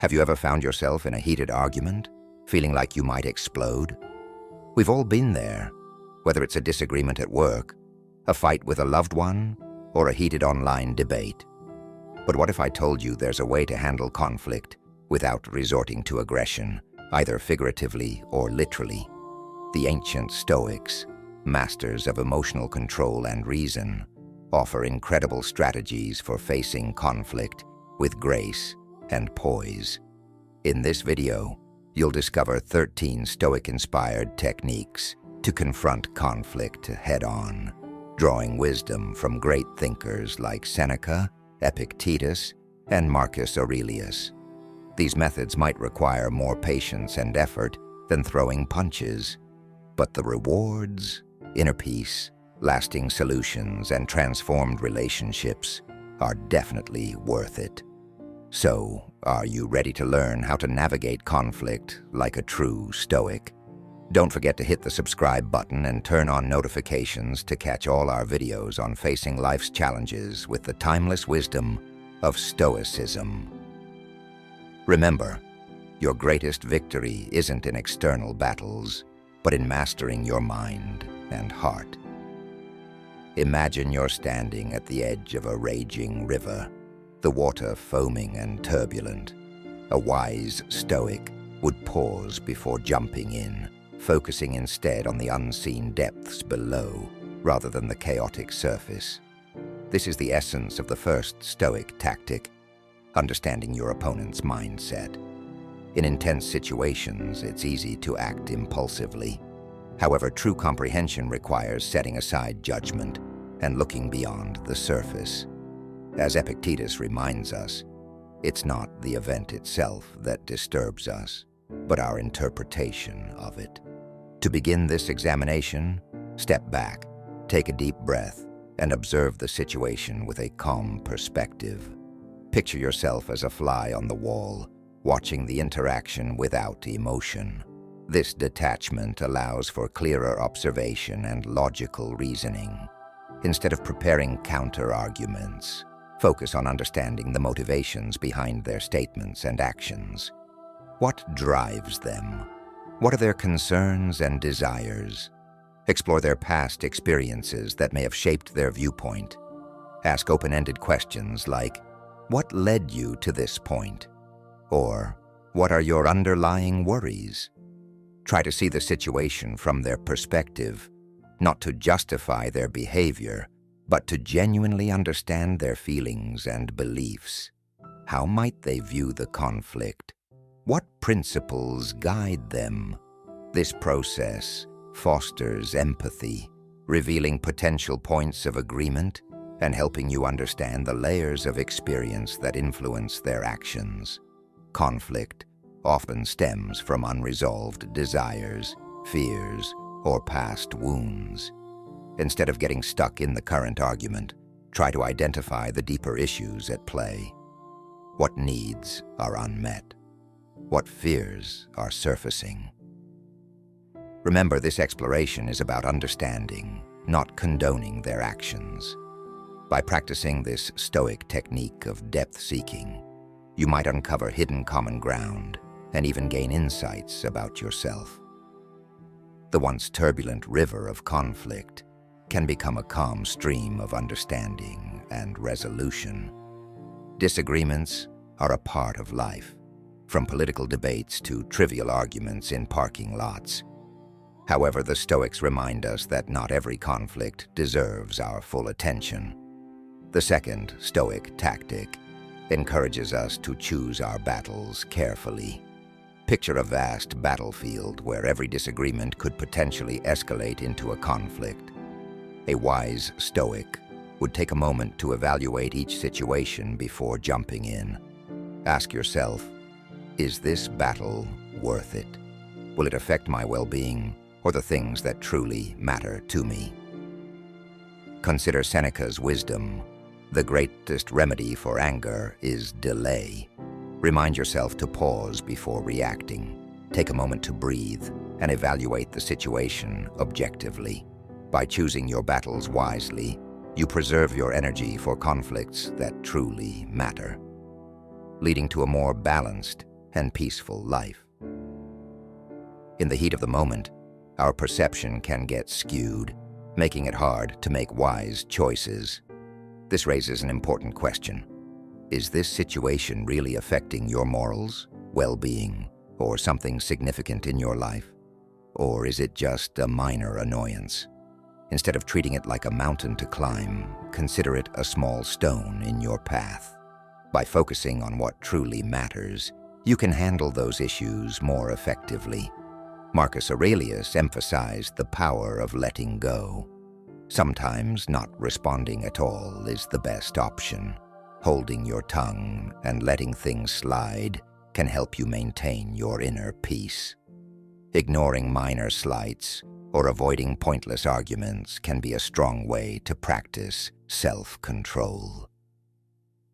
Have you ever found yourself in a heated argument, feeling like you might explode? We've all been there, whether it's a disagreement at work, a fight with a loved one, or a heated online debate. But what if I told you there's a way to handle conflict without resorting to aggression, either figuratively or literally? The ancient Stoics, masters of emotional control and reason, offer incredible strategies for facing conflict with grace and poise. In this video, you'll discover 13 Stoic-inspired techniques to confront conflict head-on, drawing wisdom from great thinkers like Seneca, Epictetus, and Marcus Aurelius. These methods might require more patience and effort than throwing punches, but the rewards, inner peace, lasting solutions, and transformed relationships are definitely worth it. So, are you ready to learn how to navigate conflict like a true Stoic? Don't forget to hit the subscribe button and turn on notifications to catch all our videos on facing life's challenges with the timeless wisdom of Stoicism. Remember, your greatest victory isn't in external battles, but in mastering your mind and heart. Imagine you're standing at the edge of a raging river, the water foaming and turbulent. A wise Stoic would pause before jumping in, focusing instead on the unseen depths below rather than the chaotic surface. This is the essence of the first Stoic tactic, understanding your opponent's mindset. In intense situations, it's easy to act impulsively. However, true comprehension requires setting aside judgment and looking beyond the surface. As Epictetus reminds us, it's not the event itself that disturbs us, but our interpretation of it. To begin this examination, step back, take a deep breath, and observe the situation with a calm perspective. Picture yourself as a fly on the wall, watching the interaction without emotion. This detachment allows for clearer observation and logical reasoning. Instead of preparing counter-arguments, focus on understanding the motivations behind their statements and actions. What drives them? What are their concerns and desires? Explore their past experiences that may have shaped their viewpoint. Ask open-ended questions like, "What led you to this point?" Or, "What are your underlying worries?" Try to see the situation from their perspective, not to justify their behavior, but to genuinely understand their feelings and beliefs. How might they view the conflict? What principles guide them? This process fosters empathy, revealing potential points of agreement and helping you understand the layers of experience that influence their actions. Conflict often stems from unresolved desires, fears, or past wounds. Instead of getting stuck in the current argument, try to identify the deeper issues at play. What needs are unmet? What fears are surfacing? Remember, this exploration is about understanding, not condoning their actions. By practicing this Stoic technique of depth-seeking, you might uncover hidden common ground and even gain insights about yourself. The once turbulent river of conflict can become a calm stream of understanding and resolution. Disagreements are a part of life, from political debates to trivial arguments in parking lots. However, the Stoics remind us that not every conflict deserves our full attention. The second Stoic tactic encourages us to choose our battles carefully. Picture a vast battlefield where every disagreement could potentially escalate into a conflict. A wise Stoic would take a moment to evaluate each situation before jumping in. Ask yourself, is this battle worth it? Will it affect my well-being or the things that truly matter to me? Consider Seneca's wisdom. The greatest remedy for anger is delay. Remind yourself to pause before reacting. Take a moment to breathe and evaluate the situation objectively. By choosing your battles wisely, you preserve your energy for conflicts that truly matter, leading to a more balanced and peaceful life. In the heat of the moment, our perception can get skewed, making it hard to make wise choices. This raises an important question. Is this situation really affecting your morals, well-being, or something significant in your life? Or is it just a minor annoyance? Instead of treating it like a mountain to climb, consider it a small stone in your path. By focusing on what truly matters, you can handle those issues more effectively. Marcus Aurelius emphasized the power of letting go. Sometimes not responding at all is the best option. Holding your tongue and letting things slide can help you maintain your inner peace. Ignoring minor slights or avoiding pointless arguments can be a strong way to practice self-control.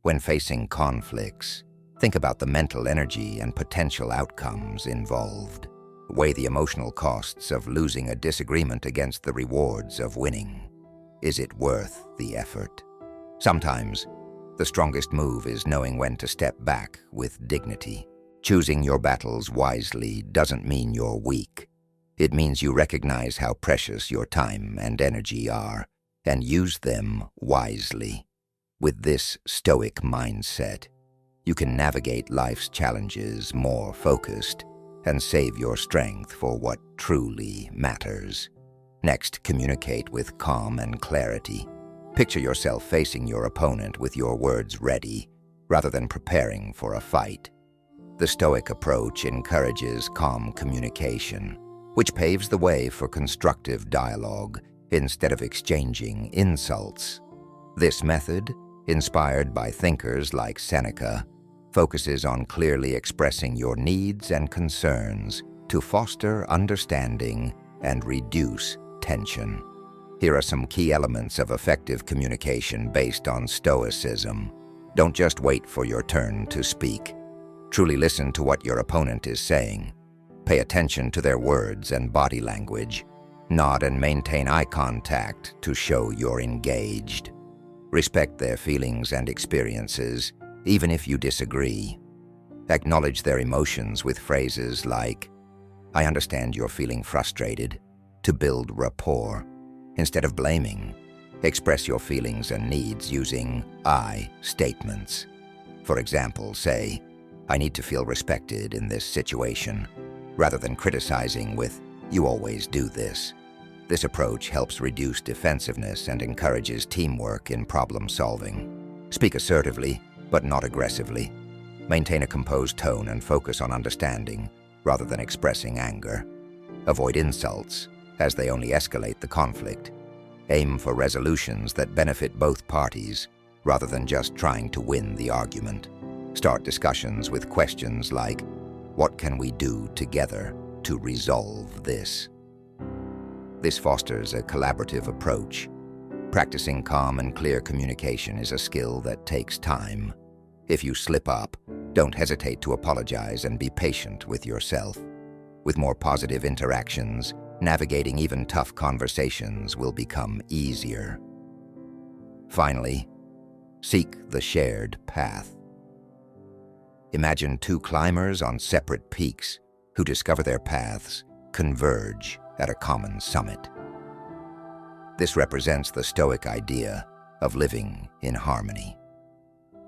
When facing conflicts, think about the mental energy and potential outcomes involved. Weigh the emotional costs of losing a disagreement against the rewards of winning. Is it worth the effort? Sometimes, the strongest move is knowing when to step back with dignity. Choosing your battles wisely doesn't mean you're weak. It means you recognize how precious your time and energy are, and use them wisely. With this Stoic mindset, you can navigate life's challenges more focused and save your strength for what truly matters. Next, communicate with calm and clarity. Picture yourself facing your opponent with your words ready, rather than preparing for a fight. The Stoic approach encourages calm communication, which paves the way for constructive dialogue instead of exchanging insults. This method, inspired by thinkers like Seneca, focuses on clearly expressing your needs and concerns to foster understanding and reduce tension. Here are some key elements of effective communication based on Stoicism. Don't just wait for your turn to speak. Truly listen to what your opponent is saying. Pay attention to their words and body language. Nod and maintain eye contact to show you're engaged. Respect their feelings and experiences, even if you disagree. Acknowledge their emotions with phrases like, "I understand you're feeling frustrated," to build rapport. Instead of blaming, express your feelings and needs using I statements. For example, say, "I need to feel respected in this situation," rather than criticizing with, "You always do this." This approach helps reduce defensiveness and encourages teamwork in problem solving. Speak assertively, but not aggressively. Maintain a composed tone and focus on understanding, rather than expressing anger. Avoid insults, as they only escalate the conflict. Aim for resolutions that benefit both parties, rather than just trying to win the argument. Start discussions with questions like, "What can we do together to resolve this?" This fosters a collaborative approach. Practicing calm and clear communication is a skill that takes time. If you slip up, don't hesitate to apologize and be patient with yourself. With more positive interactions, navigating even tough conversations will become easier. Finally, seek the shared path. Imagine two climbers on separate peaks who discover their paths converge at a common summit. This represents the Stoic idea of living in harmony.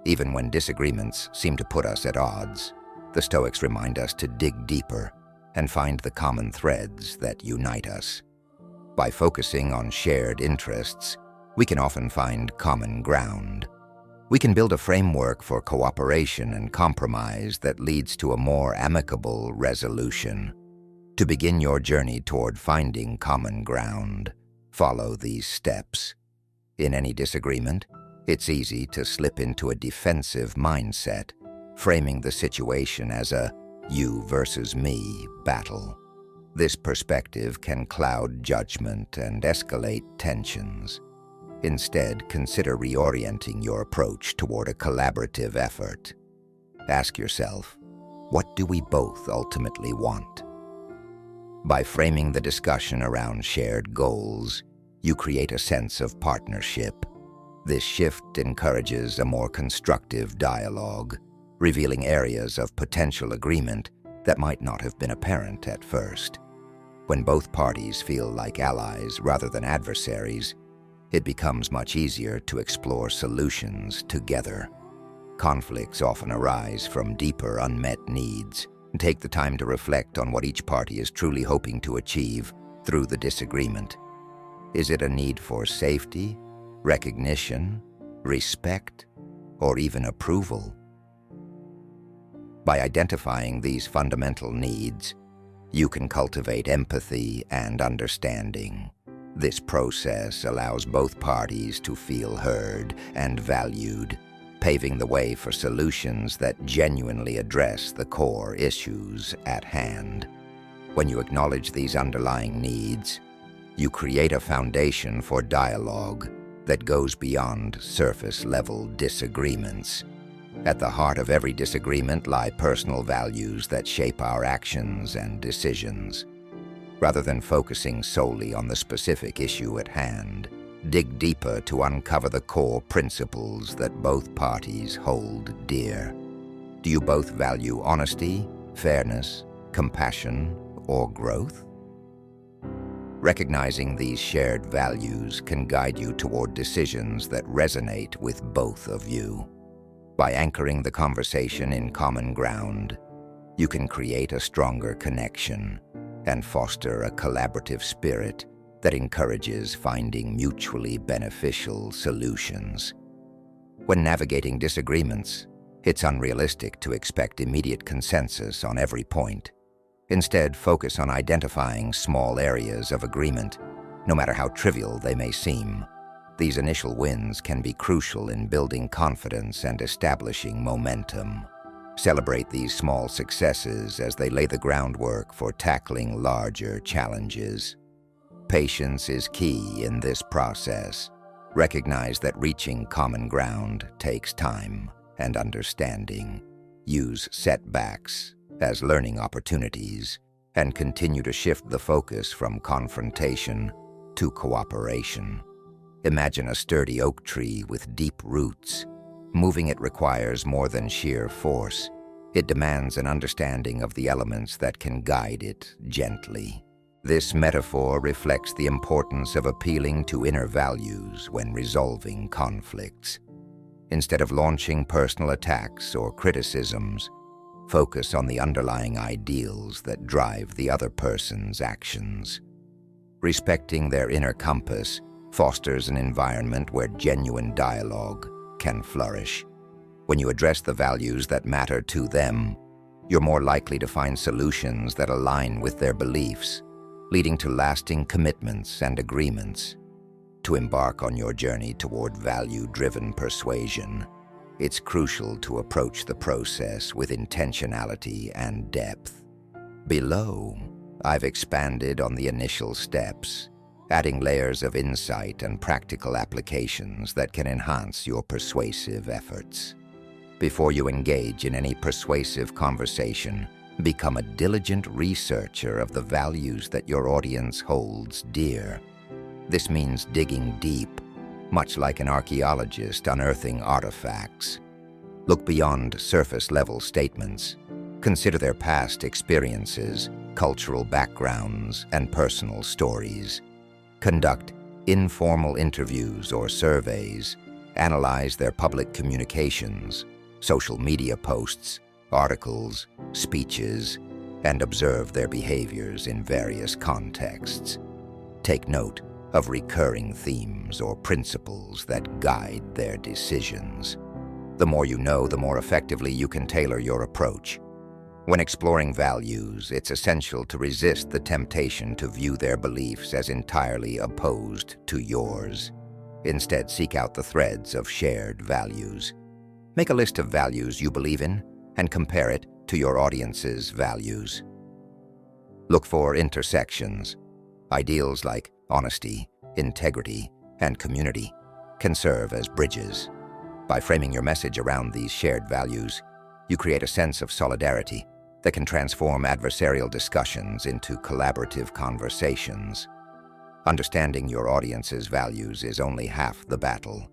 Even when disagreements seem to put us at odds, the Stoics remind us to dig deeper and find the common threads that unite us. By focusing on shared interests, we can often find common ground. We can build a framework for cooperation and compromise that leads to a more amicable resolution. To begin your journey toward finding common ground, follow these steps. In any disagreement, it's easy to slip into a defensive mindset, framing the situation as a you versus me battle. This perspective can cloud judgment and escalate tensions. Instead, consider reorienting your approach toward a collaborative effort. Ask yourself, what do we both ultimately want? By framing the discussion around shared goals, you create a sense of partnership. This shift encourages a more constructive dialogue, revealing areas of potential agreement that might not have been apparent at first. When both parties feel like allies rather than adversaries, it becomes much easier to explore solutions together. Conflicts often arise from deeper unmet needs. Take the time to reflect on what each party is truly hoping to achieve through the disagreement. Is it a need for safety, recognition, respect, or even approval? By identifying these fundamental needs, you can cultivate empathy and understanding. This process allows both parties to feel heard and valued, paving the way for solutions that genuinely address the core issues at hand. When you acknowledge these underlying needs, you create a foundation for dialogue that goes beyond surface-level disagreements. At the heart of every disagreement lie personal values that shape our actions and decisions. Rather than focusing solely on the specific issue at hand, dig deeper to uncover the core principles that both parties hold dear. Do you both value honesty, fairness, compassion, or growth? Recognizing these shared values can guide you toward decisions that resonate with both of you. By anchoring the conversation in common ground, you can create a stronger connection and foster a collaborative spirit that encourages finding mutually beneficial solutions. When navigating disagreements, it's unrealistic to expect immediate consensus on every point. Instead, focus on identifying small areas of agreement, no matter how trivial they may seem. These initial wins can be crucial in building confidence and establishing momentum. Celebrate these small successes as they lay the groundwork for tackling larger challenges. Patience is key in this process. Recognize that reaching common ground takes time and understanding. Use setbacks as learning opportunities and continue to shift the focus from confrontation to cooperation. Imagine a sturdy oak tree with deep roots. Moving it requires more than sheer force. It demands an understanding of the elements that can guide it gently. This metaphor reflects the importance of appealing to inner values when resolving conflicts. Instead of launching personal attacks or criticisms, focus on the underlying ideals that drive the other person's actions. Respecting their inner compass fosters an environment where genuine dialogue can flourish. When you address the values that matter to them, you're more likely to find solutions that align with their beliefs, leading to lasting commitments and agreements. To embark on your journey toward value-driven persuasion, it's crucial to approach the process with intentionality and depth. Below, I've expanded on the initial steps, adding layers of insight and practical applications that can enhance your persuasive efforts. Before you engage in any persuasive conversation, become a diligent researcher of the values that your audience holds dear. This means digging deep, much like an archaeologist unearthing artifacts. Look beyond surface-level statements. Consider their past experiences, cultural backgrounds, and personal stories. Conduct informal interviews or surveys. Analyze their public communications, social media posts, articles, speeches, and observe their behaviors in various contexts. Take note of recurring themes or principles that guide their decisions. The more you know, the more effectively you can tailor your approach. When exploring values, it's essential to resist the temptation to view their beliefs as entirely opposed to yours. Instead, seek out the threads of shared values. Make a list of values you believe in and compare it to your audience's values. Look for intersections. Ideals like honesty, integrity, and community can serve as bridges. By framing your message around these shared values, you create a sense of solidarity that can transform adversarial discussions into collaborative conversations. Understanding your audience's values is only half the battle.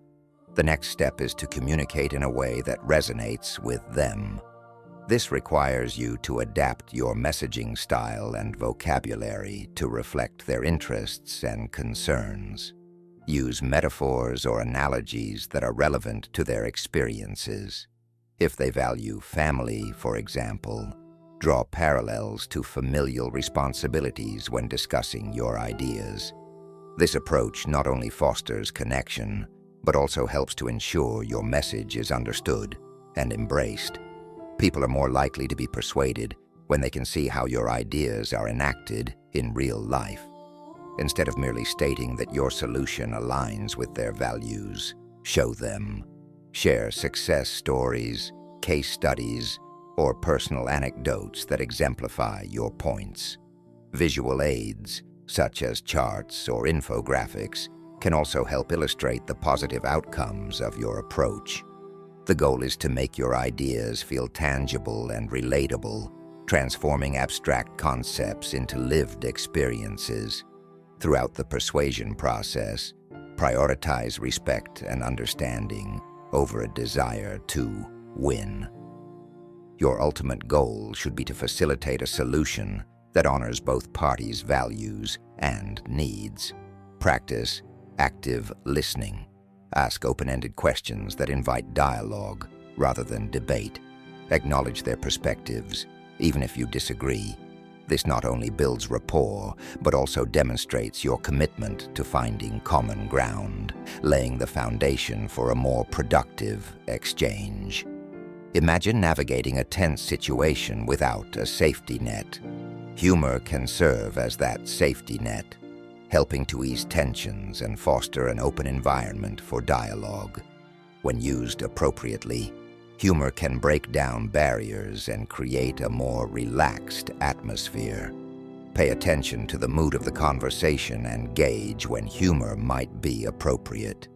The next step is to communicate in a way that resonates with them. This requires you to adapt your messaging style and vocabulary to reflect their interests and concerns. Use metaphors or analogies that are relevant to their experiences. If they value family, for example, draw parallels to familial responsibilities when discussing your ideas. This approach not only fosters connection, but also helps to ensure your message is understood and embraced. People are more likely to be persuaded when they can see how your ideas are enacted in real life. Instead of merely stating that your solution aligns with their values, show them. Share success stories, case studies, or personal anecdotes that exemplify your points. Visual aids, such as charts or infographics, can also help illustrate the positive outcomes of your approach. The goal is to make your ideas feel tangible and relatable, transforming abstract concepts into lived experiences. Throughout the persuasion process, prioritize respect and understanding over a desire to win. Your ultimate goal should be to facilitate a solution that honors both parties' values and needs. Practice active listening. Ask open-ended questions that invite dialogue rather than debate. Acknowledge their perspectives, even if you disagree. This not only builds rapport, but also demonstrates your commitment to finding common ground, laying the foundation for a more productive exchange. Imagine navigating a tense situation without a safety net. Humor can serve as that safety net, helping to ease tensions and foster an open environment for dialogue. When used appropriately, humor can break down barriers and create a more relaxed atmosphere. Pay attention to the mood of the conversation and gauge when humor might be appropriate.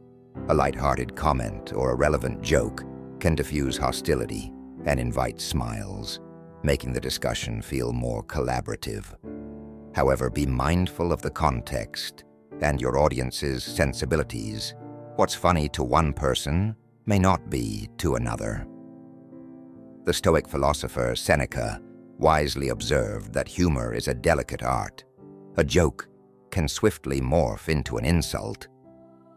A lighthearted comment or a relevant joke can diffuse hostility and invite smiles, making the discussion feel more collaborative. However, be mindful of the context and your audience's sensibilities. What's funny to one person may not be to another. The Stoic philosopher Seneca wisely observed that humor is a delicate art. A joke can swiftly morph into an insult.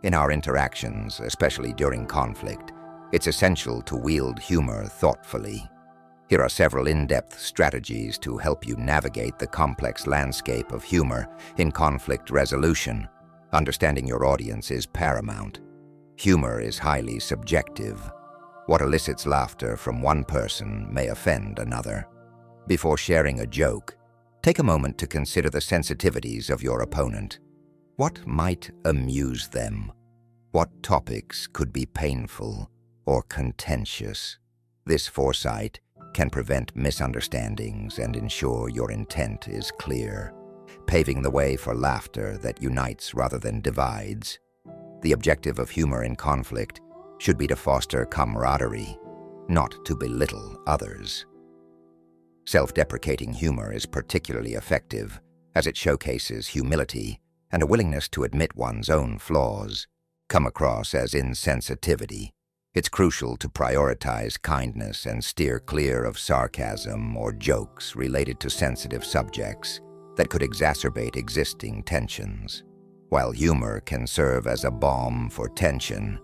In our interactions, especially during conflict, it's essential to wield humor thoughtfully. Here are several in-depth strategies to help you navigate the complex landscape of humor in conflict resolution. Understanding your audience is paramount. Humor is highly subjective. What elicits laughter from one person may offend another. Before sharing a joke, take a moment to consider the sensitivities of your opponent. What might amuse them? What topics could be painful or contentious? This foresight can prevent misunderstandings and ensure your intent is clear, paving the way for laughter that unites rather than divides. The objective of humor in conflict should be to foster camaraderie, not to belittle others. Self-deprecating humor is particularly effective as it showcases humility and a willingness to admit one's own flaws. Come across as insensitivity. It's crucial to prioritize kindness and steer clear of sarcasm or jokes related to sensitive subjects that could exacerbate existing tensions. While humor can serve as a balm for tension,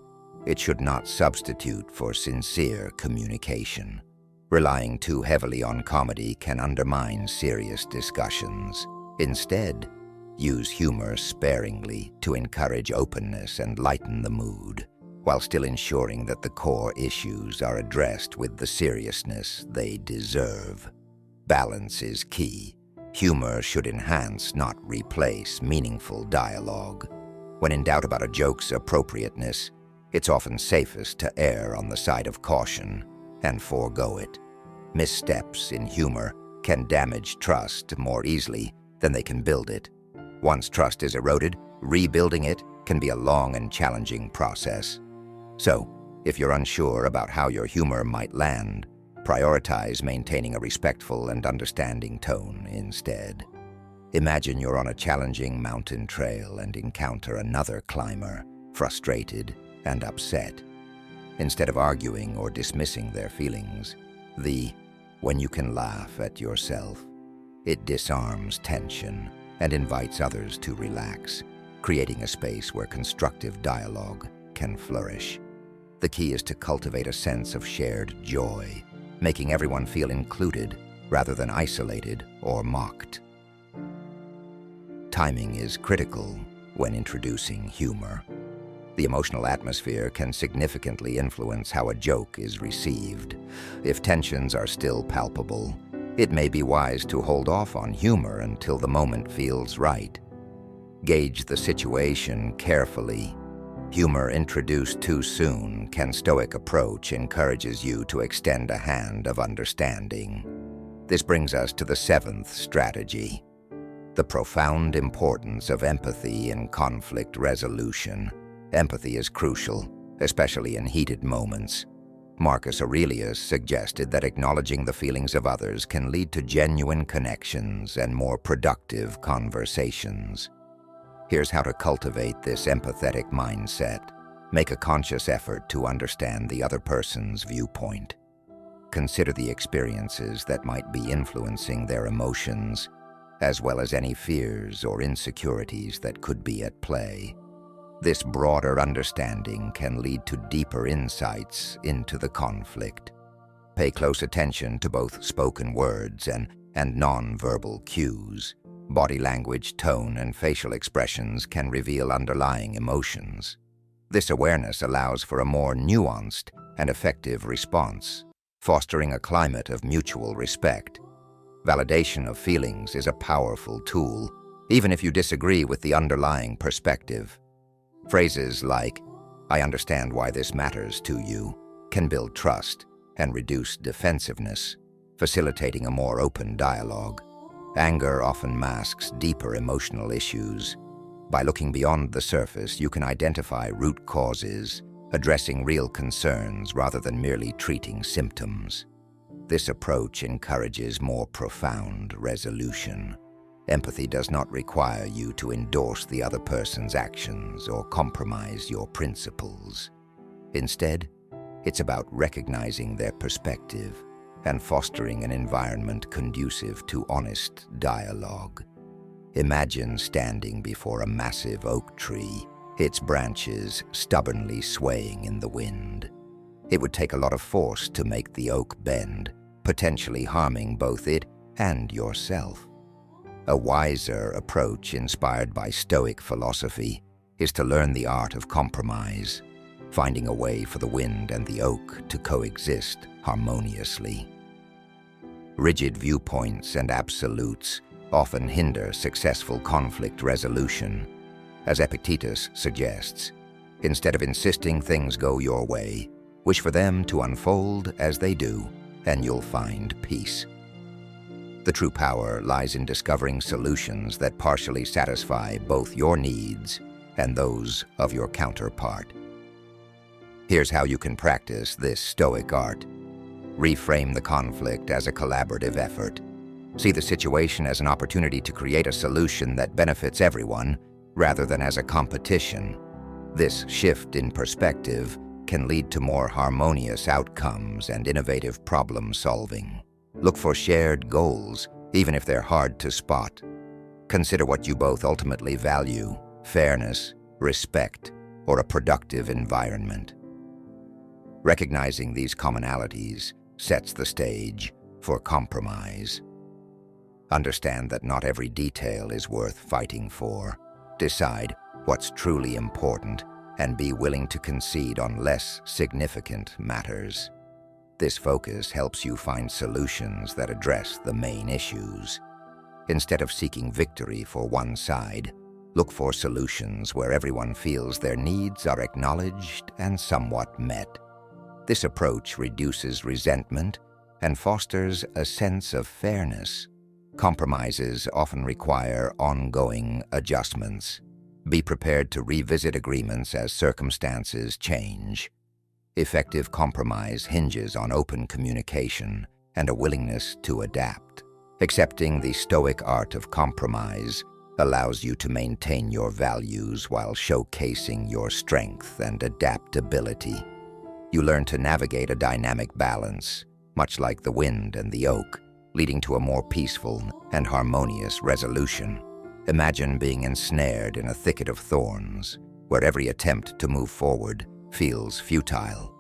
it should not substitute for sincere communication. Relying too heavily on comedy can undermine serious discussions. Instead, use humor sparingly to encourage openness and lighten the mood, while still ensuring that the core issues are addressed with the seriousness they deserve. Balance is key. Humor should enhance, not replace, meaningful dialogue. When in doubt about a joke's appropriateness, it's often safest to err on the side of caution and forego it. Missteps in humor can damage trust more easily than they can build it. Once trust is eroded, rebuilding it can be a long and challenging process. So, if you're unsure about how your humor might land, prioritize maintaining a respectful and understanding tone instead. Imagine you're on a challenging mountain trail and encounter another climber, frustrated and upset. Instead of arguing or dismissing their feelings, when you can laugh at yourself, it disarms tension and invites others to relax, creating a space where constructive dialogue can flourish. The key is to cultivate a sense of shared joy, making everyone feel included rather than isolated or mocked. Timing is critical when introducing humor. The emotional atmosphere can significantly influence how a joke is received. If tensions are still palpable, it may be wise to hold off on humor until the moment feels right. Gauge the situation carefully. Humor introduced too soon can Stoic approach encourages you to extend a hand of understanding. This brings us to the seventh strategy, the profound importance of empathy in conflict resolution. Empathy is crucial, especially in heated moments. Marcus Aurelius suggested that acknowledging the feelings of others can lead to genuine connections and more productive conversations. Here's how to cultivate this empathetic mindset. Make a conscious effort to understand the other person's viewpoint. Consider the experiences that might be influencing their emotions, as well as any fears or insecurities that could be at play. This broader understanding can lead to deeper insights into the conflict. Pay close attention to both spoken words and non-verbal cues. Body language, tone, and facial expressions can reveal underlying emotions. This awareness allows for a more nuanced and effective response, fostering a climate of mutual respect. Validation of feelings is a powerful tool, even if you disagree with the underlying perspective. Phrases like, "I understand why this matters to you," can build trust and reduce defensiveness, facilitating a more open dialogue. Anger often masks deeper emotional issues. By looking beyond the surface, you can identify root causes, addressing real concerns rather than merely treating symptoms. This approach encourages more profound resolution. Empathy does not require you to endorse the other person's actions or compromise your principles. Instead, it's about recognizing their perspective and fostering an environment conducive to honest dialogue. Imagine standing before a massive oak tree, its branches stubbornly swaying in the wind. It would take a lot of force to make the oak bend, potentially harming both it and yourself. A wiser approach inspired by Stoic philosophy is to learn the art of compromise, finding a way for the wind and the oak to coexist harmoniously. Rigid viewpoints and absolutes often hinder successful conflict resolution. As Epictetus suggests, instead of insisting things go your way, wish for them to unfold as they do, and you'll find peace. The true power lies in discovering solutions that partially satisfy both your needs and those of your counterpart. Here's how you can practice this Stoic art. Reframe the conflict as a collaborative effort. See the situation as an opportunity to create a solution that benefits everyone, rather than as a competition. This shift in perspective can lead to more harmonious outcomes and innovative problem solving. Look for shared goals, even if they're hard to spot. Consider what you both ultimately value: fairness, respect, or a productive environment. Recognizing these commonalities sets the stage for compromise. Understand that not every detail is worth fighting for. Decide what's truly important and be willing to concede on less significant matters. This focus helps you find solutions that address the main issues. Instead of seeking victory for one side, look for solutions where everyone feels their needs are acknowledged and somewhat met. This approach reduces resentment and fosters a sense of fairness. Compromises often require ongoing adjustments. Be prepared to revisit agreements as circumstances change. Effective compromise hinges on open communication and a willingness to adapt. Accepting the Stoic art of compromise allows you to maintain your values while showcasing your strength and adaptability. You learn to navigate a dynamic balance, much like the wind and the oak, leading to a more peaceful and harmonious resolution. Imagine being ensnared in a thicket of thorns, where every attempt to move forward feels futile.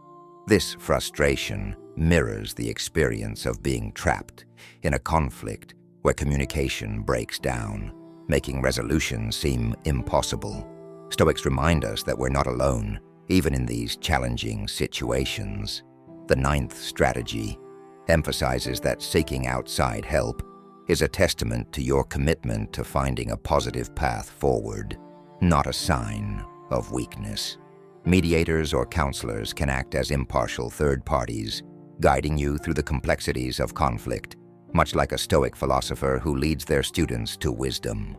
This frustration mirrors the experience of being trapped in a conflict where communication breaks down, making resolution seem impossible. Stoics remind us that we're not alone, even in these challenging situations. The ninth strategy emphasizes that seeking outside help is a testament to your commitment to finding a positive path forward, not a sign of weakness. Mediators or counselors can act as impartial third parties, guiding you through the complexities of conflict, much like a Stoic philosopher who leads their students to wisdom.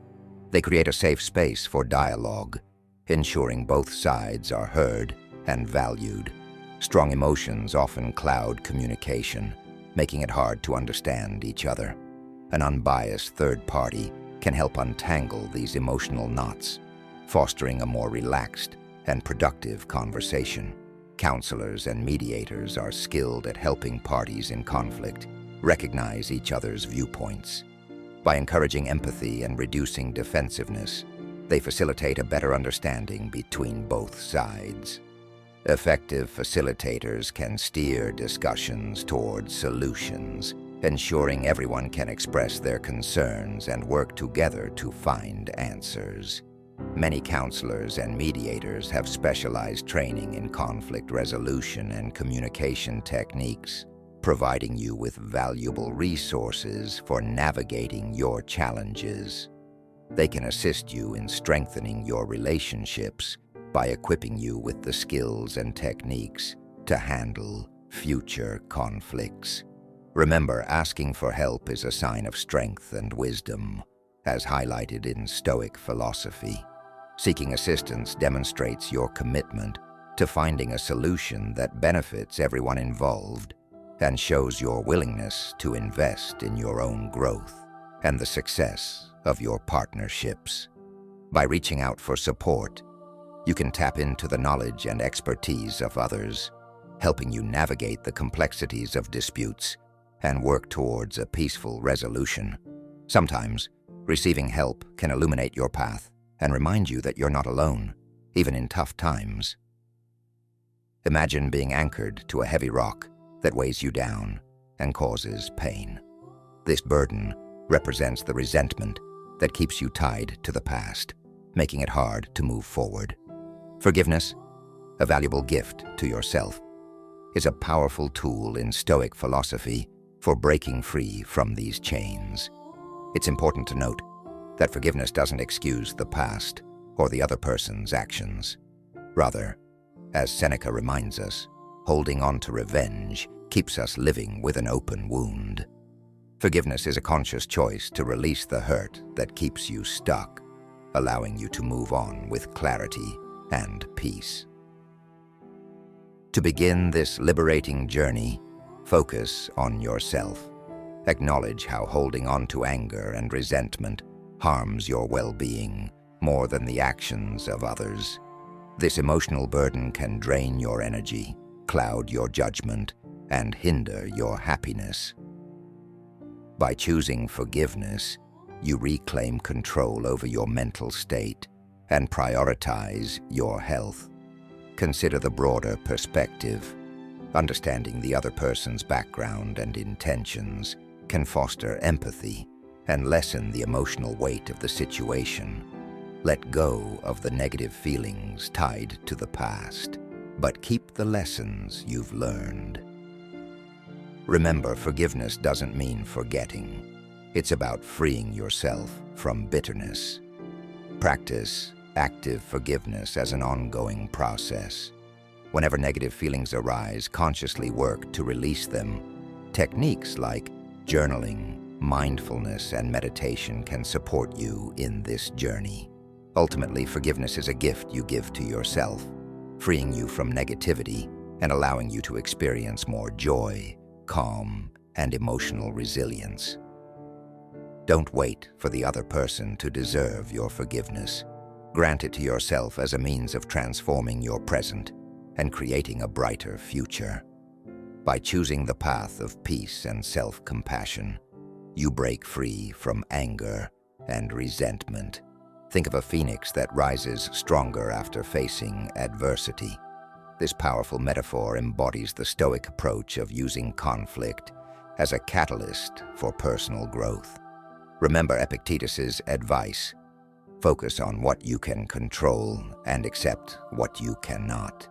They create a safe space for dialogue, ensuring both sides are heard and valued. Strong emotions often cloud communication, making it hard to understand each other. An unbiased third party can help untangle these emotional knots, fostering a more relaxed and productive conversation. Counselors and mediators are skilled at helping parties in conflict recognize each other's viewpoints. By encouraging empathy and reducing defensiveness, they facilitate a better understanding between both sides. Effective facilitators can steer discussions towards solutions, ensuring everyone can express their concerns and work together to find answers. Many counselors and mediators have specialized training in conflict resolution and communication techniques, providing you with valuable resources for navigating your challenges. They can assist you in strengthening your relationships by equipping you with the skills and techniques to handle future conflicts. Remember, asking for help is a sign of strength and wisdom, as highlighted in Stoic philosophy. Seeking assistance demonstrates your commitment to finding a solution that benefits everyone involved and shows your willingness to invest in your own growth and the success of your partnerships. By reaching out for support, you can tap into the knowledge and expertise of others, helping you navigate the complexities of disputes and work towards a peaceful resolution. Sometimes, receiving help can illuminate your path and remind you that you're not alone, even in tough times. Imagine being anchored to a heavy rock that weighs you down and causes pain. This burden represents the resentment that keeps you tied to the past, making it hard to move forward. Forgiveness, a valuable gift to yourself, is a powerful tool in Stoic philosophy for breaking free from these chains. It's important to note that forgiveness doesn't excuse the past or the other person's actions. Rather, as Seneca reminds us, holding on to revenge keeps us living with an open wound. Forgiveness is a conscious choice to release the hurt that keeps you stuck, allowing you to move on with clarity and peace. To begin this liberating journey, focus on yourself. Acknowledge how holding on to anger and resentment harms your well-being more than the actions of others. This emotional burden can drain your energy, cloud your judgment, and hinder your happiness. By choosing forgiveness, you reclaim control over your mental state and prioritize your health. Consider the broader perspective. Understanding the other person's background and intentions can foster empathy and lessen the emotional weight of the situation. Let go of the negative feelings tied to the past, but keep the lessons you've learned. Remember, forgiveness doesn't mean forgetting. It's about freeing yourself from bitterness. Practice active forgiveness as an ongoing process. Whenever negative feelings arise, consciously work to release them. Techniques like journaling, mindfulness, and meditation can support you in this journey. Ultimately, forgiveness is a gift you give to yourself, freeing you from negativity and allowing you to experience more joy, calm, and emotional resilience. Don't wait for the other person to deserve your forgiveness. Grant it to yourself as a means of transforming your present and creating a brighter future. By choosing the path of peace and self-compassion, you break free from anger and resentment. Think of a phoenix that rises stronger after facing adversity. This powerful metaphor embodies the Stoic approach of using conflict as a catalyst for personal growth. Remember Epictetus's advice: focus on what you can control and accept what you cannot.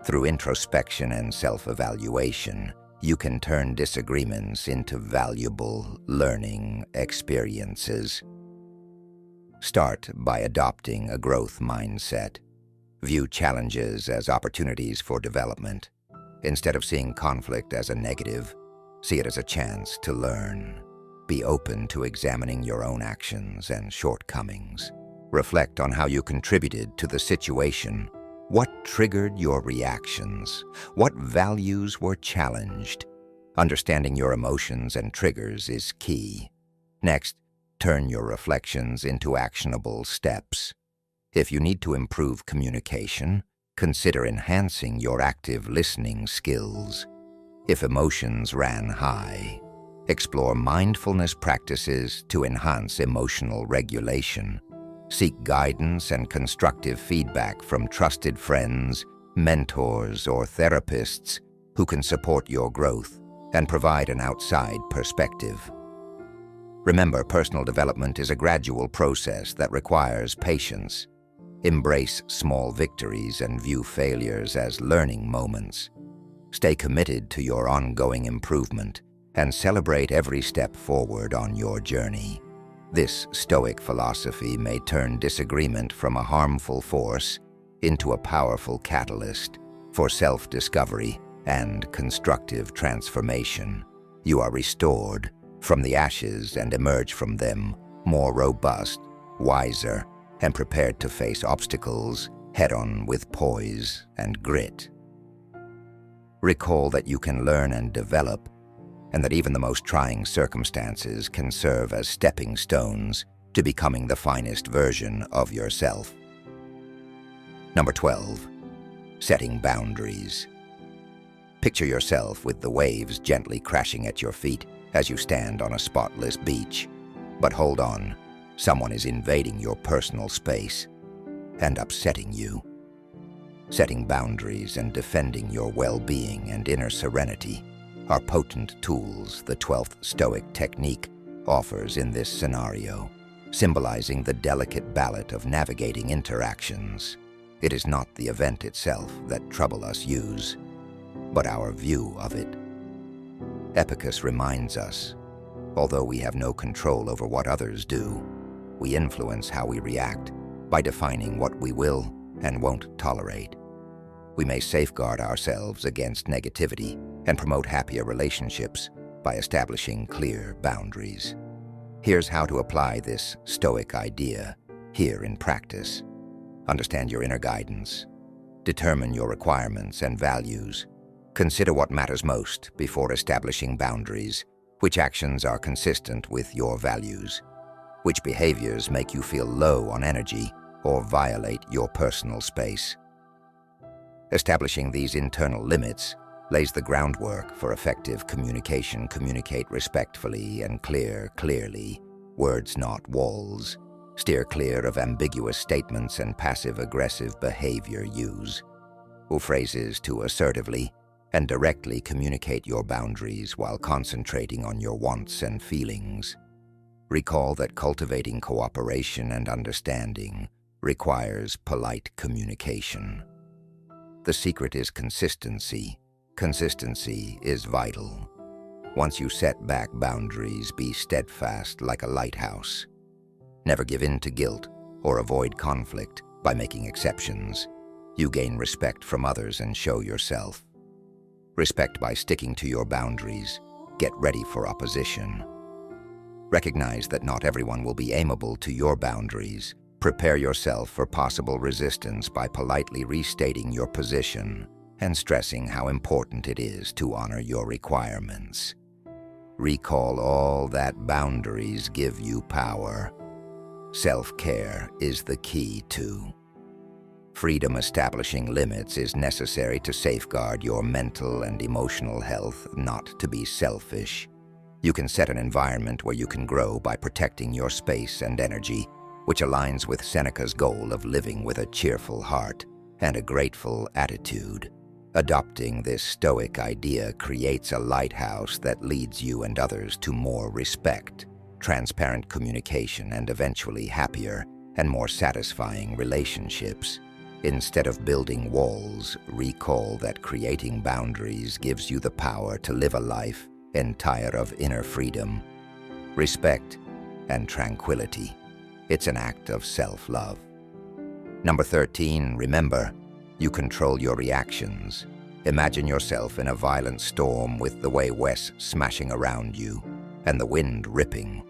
Through introspection and self-evaluation, you can turn disagreements into valuable learning experiences. Start by adopting a growth mindset. View challenges as opportunities for development. Instead of seeing conflict as a negative, see it as a chance to learn. Be open to examining your own actions and shortcomings. Reflect on how you contributed to the situation. What triggered your reactions? What values were challenged? Understanding your emotions and triggers is key. Next, turn your reflections into actionable steps. If you need to improve communication, consider enhancing your active listening skills. If emotions ran high, explore mindfulness practices to enhance emotional regulation. Seek guidance and constructive feedback from trusted friends, mentors, or therapists who can support your growth and provide an outside perspective. Remember, personal development is a gradual process that requires patience. Embrace small victories and view failures as learning moments. Stay committed to your ongoing improvement and celebrate every step forward on your journey. This Stoic philosophy may turn disagreement from a harmful force into a powerful catalyst for self-discovery and constructive transformation. You are restored from the ashes and emerge from them more robust, wiser, and prepared to face obstacles head-on with poise and grit. Recall that you can learn and develop, and that even the most trying circumstances can serve as stepping stones to becoming the finest version of yourself. Number 12, setting boundaries. Picture yourself with the waves gently crashing at your feet as you stand on a spotless beach. But hold on, someone is invading your personal space and upsetting you. Setting boundaries and defending your well-being and inner serenity are potent tools the 12th Stoic technique offers in this scenario, symbolizing the delicate balance of navigating interactions. It is not the event itself that trouble us use, but our view of it. Epictetus reminds us, although we have no control over what others do, we influence how we react by defining what we will and won't tolerate. We may safeguard ourselves against negativity and promote happier relationships by establishing clear boundaries. Here's how to apply this Stoic idea here in practice. Understand your inner guidance. Determine your requirements and values. Consider what matters most before establishing boundaries. Which actions are consistent with your values? Which behaviors make you feel low on energy or violate your personal space? Establishing these internal limits lays the groundwork for effective communication. Communicate respectfully and clearly, words not walls. Steer clear of ambiguous statements and passive-aggressive behavior. Use phrases to assertively and directly communicate your boundaries while concentrating on your wants and feelings. Recall that cultivating cooperation and understanding requires polite communication. The secret is consistency. Consistency is vital. Once you set back boundaries, be steadfast like a lighthouse. Never give in to guilt or avoid conflict by making exceptions. You gain respect from others and show yourself. Respect by sticking to your boundaries. Get ready for opposition. Recognize that not everyone will be amenable to your boundaries. Prepare yourself for possible resistance by politely restating your position and stressing how important it is to honor your requirements. Recall all that boundaries give you power. Self-care is the key too. Freedom establishing limits is necessary to safeguard your mental and emotional health, not to be selfish. You can set an environment where you can grow by protecting your space and energy, which aligns with Seneca's goal of living with a cheerful heart and a grateful attitude. Adopting this Stoic idea creates a lighthouse that leads you and others to more respect, transparent communication, and eventually happier and more satisfying relationships. Instead of building walls, recall that creating boundaries gives you the power to live a life entire of inner freedom, respect, and tranquility. It's an act of self-love. Number 13, remember, you control your reactions. Imagine yourself in a violent storm with the waves smashing around you and the wind ripping.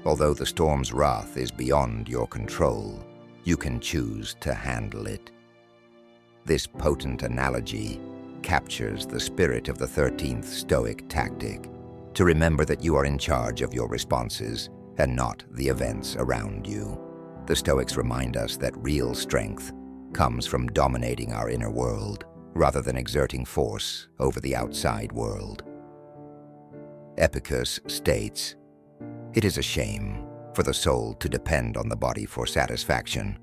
Although the storm's wrath is beyond your control, you can choose to handle it. This potent analogy captures the spirit of the 13th Stoic tactic, to remember that you are in charge of your responses and not the events around you. The Stoics remind us that real strength comes from dominating our inner world rather than exerting force over the outside world. Epicurus states, "It is a shame for the soul to depend on the body for satisfaction.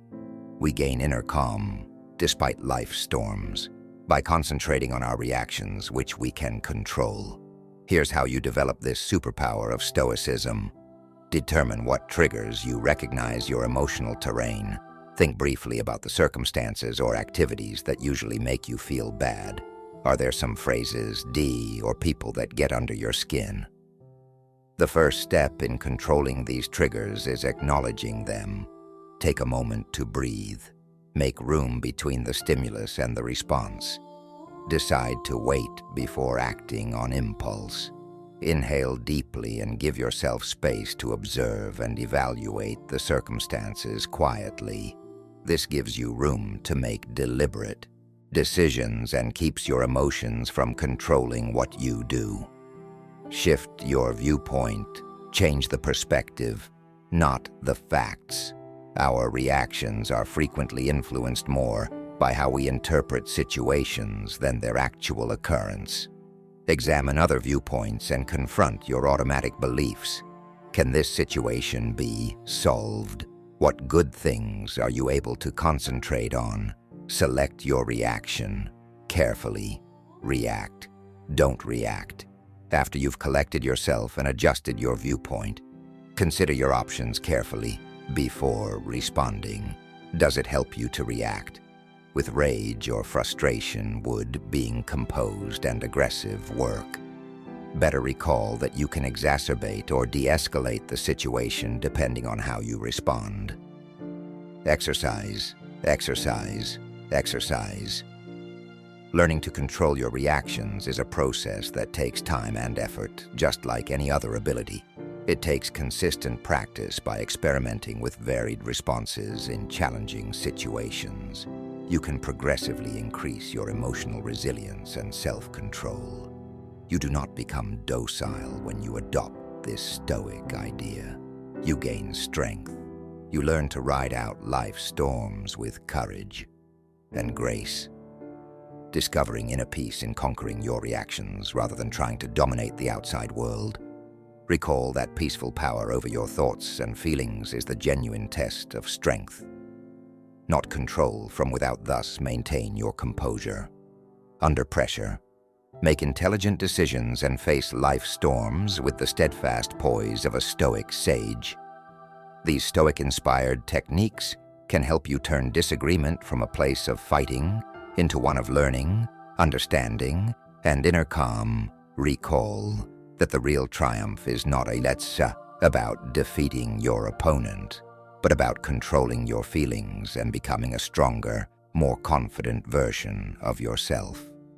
We gain inner calm despite life's storms by concentrating on our reactions, which we can control." Here's how you develop this superpower of Stoicism. Determine what triggers you recognize your emotional terrain. Think briefly about the circumstances or activities that usually make you feel bad. Are there some phrases, or people that get under your skin? The first step in controlling these triggers is acknowledging them. Take a moment to breathe. Make room between the stimulus and the response. Decide to wait before acting on impulse. Inhale deeply and give yourself space to observe and evaluate the circumstances quietly. This gives you room to make deliberate decisions and keeps your emotions from controlling what you do. Shift your viewpoint. Change the perspective, not the facts. Our reactions are frequently influenced more by how we interpret situations than their actual occurrence. Examine other viewpoints and confront your automatic beliefs. Can this situation be solved? What good things are you able to concentrate on? Select your reaction carefully. React. Don't react. After you've collected yourself and adjusted your viewpoint, consider your options carefully before responding. Does it help you to react with rage or frustration? Would being composed and aggressive work? Better recall that you can exacerbate or de-escalate the situation depending on how you respond. Exercise, exercise, exercise. Learning to control your reactions is a process that takes time and effort, just like any other ability. It takes consistent practice by experimenting with varied responses in challenging situations. You can progressively increase your emotional resilience and self-control. You do not become docile when you adopt this Stoic idea. You gain strength. You learn to ride out life's storms with courage and grace, discovering inner peace in conquering your reactions rather than trying to dominate the outside world. Recall that peaceful power over your thoughts and feelings is the genuine test of strength, not control from without. Thus, maintain your composure. Under pressure, make intelligent decisions and face life's storms with the steadfast poise of a Stoic sage. These Stoic-inspired techniques can help you turn disagreement from a place of fighting into one of learning, understanding, and inner calm. Recall that the real triumph is not about defeating your opponent, but about controlling your feelings and becoming a stronger, more confident version of yourself.